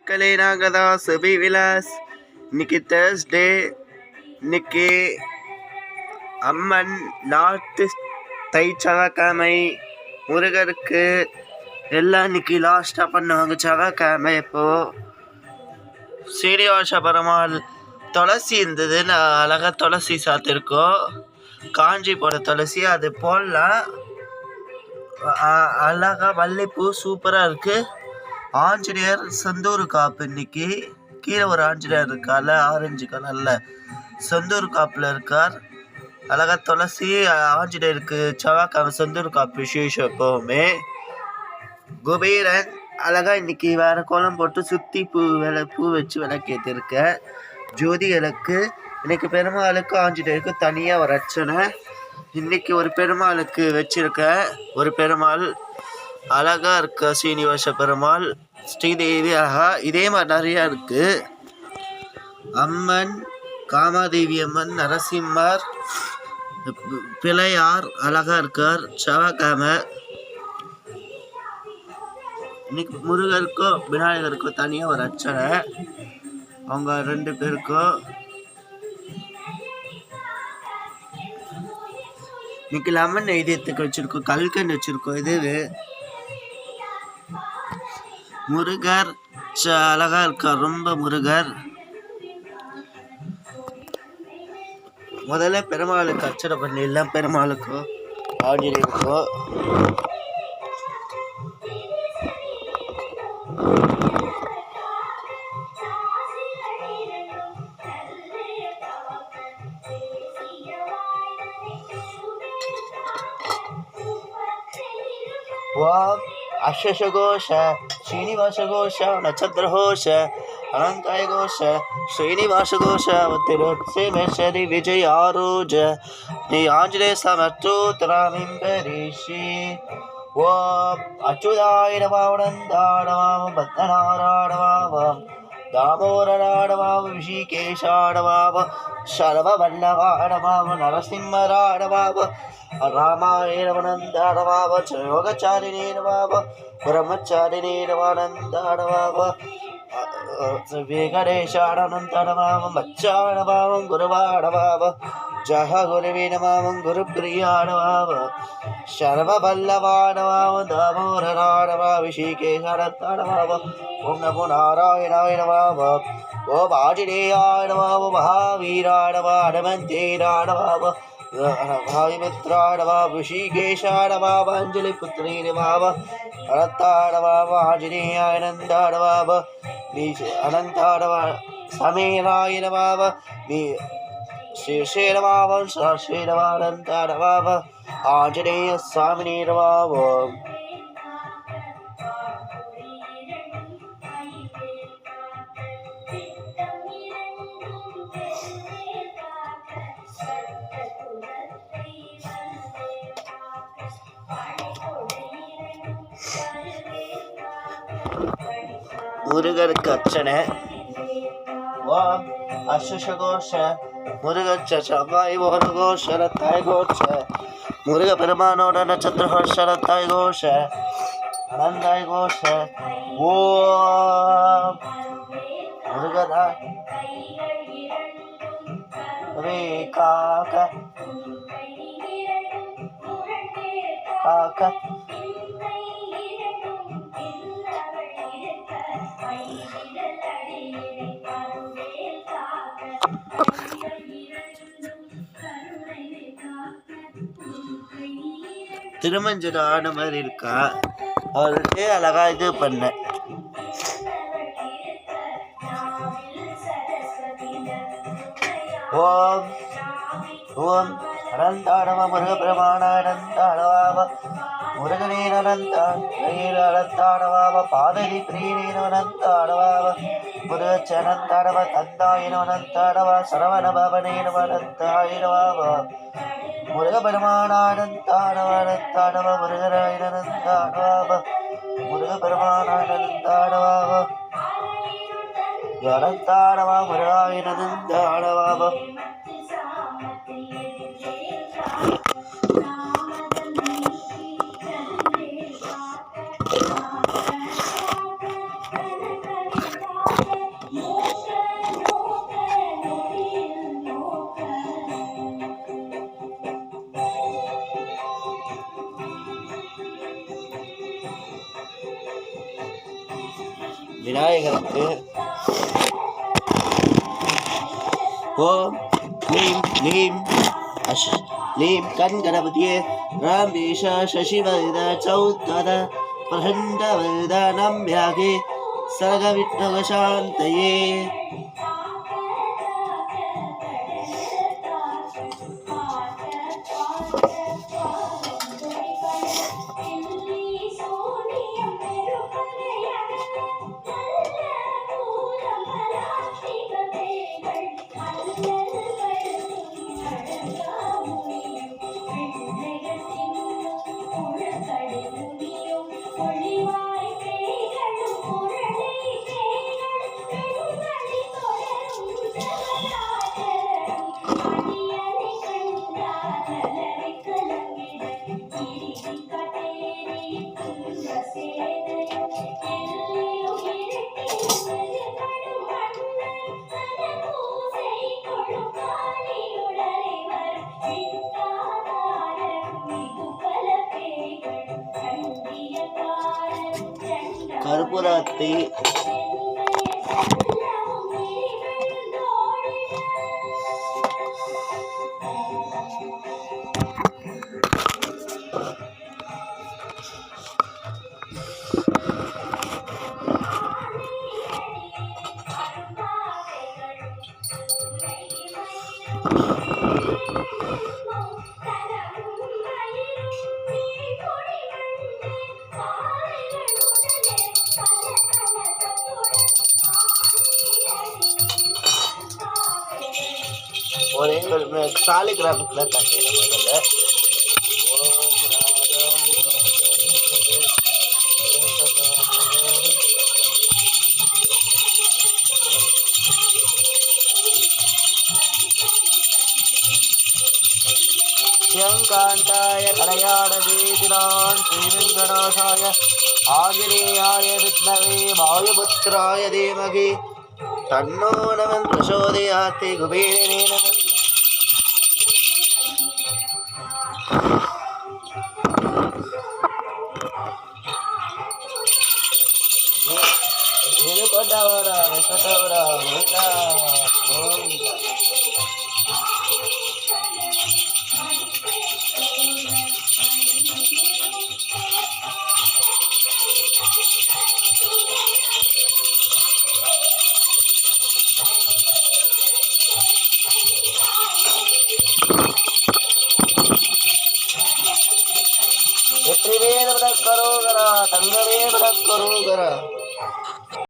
மக்களே நாங்கள் தான் சுபி விலாஸ். இன்னைக்கு தேர்ஸ்டே. இன்னைக்கு அம்மன் லாஸ்ட் தை செவ்வாய்க்கிழமை. முருகருக்கு எல்லாம் இன்னைக்கு லாஸ்ட்டாக பண்ணுவாங்க செவ்வாய்க்கிழமை. இப்போது சீனிவாச பெருமாள் துளசி இருந்தது, நான் அழகாக துளசி சாத்திருக்கோம். காஞ்சி போட துளசி அது போடலாம். அழகாக மல்லிப்பூ சூப்பராக இருக்குது. ஆஞ்சநேயர் செந்தூர் காப்பு. இன்னைக்கு கீழே ஒரு ஆஞ்சநேயர் இருக்கார்ல, ஆரஞ்சு கலரில் செந்தூர் காப்பில் இருக்கார். அழகாக துளசி ஆஞ்சநேயருக்கு செவ்வாய்க்கிழமை செந்தூர் காப்பு விசேஷம். எப்போவுமே குபேரன் அழகாக இன்னைக்கு வேறு கோலம் போட்டு சுற்றி பூ வச்சு விளக்கேற்றிருக்கேன். ஜோதி விளக்கு. இன்னைக்கு பெருமாளுக்கு ஆஞ்சநேயருக்கு தனியாக ஒரு அர்ச்சனை. இன்னைக்கு ஒரு பெருமாளுக்கு வச்சிருக்கேன். ஒரு பெருமாள் அழகாக இருக்க சீனிவாச பெருமாள், ஸ்ரீதேவி அழகா. இதே மாதிரி நிறையா இருக்குது. அம்மன், காமாதேவி அம்மன், நரசிம்மர், பிள்ளையார் அழகாக இருக்கார். செவ்வாய்க்கிழமை. இன்னைக்கு முருகருக்கும் விநாயகருக்கும் தனியாக ஒரு அர்ச்சனை. அவங்க 2 பேருக்கும். இன்னைக்கு லெமன் நெய்வேத்தியத்துக்கு வச்சுருக்கோம், கல்கண்டு வச்சுருக்கோம். இது முருகர் அழகா இருக்கார், ரொம்ப முருகர். முதல்ல பெருமாளுக்கு அர்ச்சனை பண்ணிடலாம். பெருமாளுக்கும் ஆஞ்சநேயருக்கும். ஓம் அஸ்வசகோஷ ஸ்ரீனிவாசகோஷ நட்சத்திரகோஷ அனந்தாய கோஷ ஸ்ரீனிவாசகோஷ திருமேஸ்வரி விஜய் ஆரோஜ நீ ஆஞ்சநேய சமர்த்தோத்தராமிம்பரீஷி. ஓம் அச்சுதாய நமாவனந்தாடமாம் பத்மநாராடமாம் தாமோரராடமாம் ரிஷிகேஷாடமாம் சர்வவல்லவாடமாம் நரசிம்மராடமாம் ராமாய நவனந்தாடமாவ யோகச்சாரிணே நமாவ பிரம்மச்சாரிணே நவானந்தாடமாவ வெங்கடேஷாடனந்தாடமாவ மச்சாடமாவம் குருவாடமாவ ஜஹ குருவே நமாவம் குருப்பிரியாடமாவ சர்வவல்லவாடமாவ தாமோரராடமா ரிஷிகேஷாடத்தாடமாவ ஓம் நமோ நாராயணாய நமாவ ஓம் ஆஞ்சநேயாய நமாவ மகாவீராடமா அடமந்தேராடமாவ भाविमित्राडवा ऋषिकेशाडवाव अंजलिपुत्रीडवाव अनन्ताडवाव आञ्जनेयानन्दाडवाव अनन्ताडवा समेनायनवाव शीर्षेणवाव सहर्षेणवानन्ताडवाव आञ्जनेय स्वामिनीडवाव. முருகருக்கு அர்ச்சனை. ஓம் அஸ்வசகோஷ முருகச்ச செவ்வாய் கோஷ ரத்தாய் கோஷ முருக பெருமானோட நட்சத்திர கோஷ ரத்தாய் கோஷ அனந்தாய் கோஷ. ஓம் முருகதா காக்க காக்க திருமஞ்சன ஆன மாதிரி இருக்கா. அவருக்கு அழகா இது பண்ண. ஓம் ஓம் அனந்தாடவ முருக பிரமாணானந்தாடவாவ முருகனேனந்தாடவாவ பாதகி பிரியனேனந்தாடவாவ முருகச்சனந்தாடவ தந்தாயினவனந்தாடவ சரவண பவனேனவனந்தாயினவாவ முருக பெருமானானந்தாடவனந்தாடவ முருகராயினந்தாடவாவ முருக பெருமானானந்தாடவாவ அனந்தாடவா முருகாயினந்தாடவாவ. விநாயகருக்கு ஓம் க்ளீம் க்ளீம் க்ளீம் கண்கணபதியே ராம்பீஷ சசிவத சௌத்வத பிரசண்டவத நம்யாகே சகவிஷ்ணுகசாந்தயே கற்பூரத்தை ஒரே ஒரு சாலிகிராஃபிக்கில் கட்டிடணும் முதல்ல. யங்காந்தாய கலையாட வேதினான் ஸ்ரீரங்கநாசாய ஆஞ்சநேயாய வித்மவே வாயுபுத்ராய தீமகி தன்னோ நமன் பிரசோதயாத் குபேரனே நமன். வெற்றிவேல் கரோகரா தங்கவேல் கரோகரா.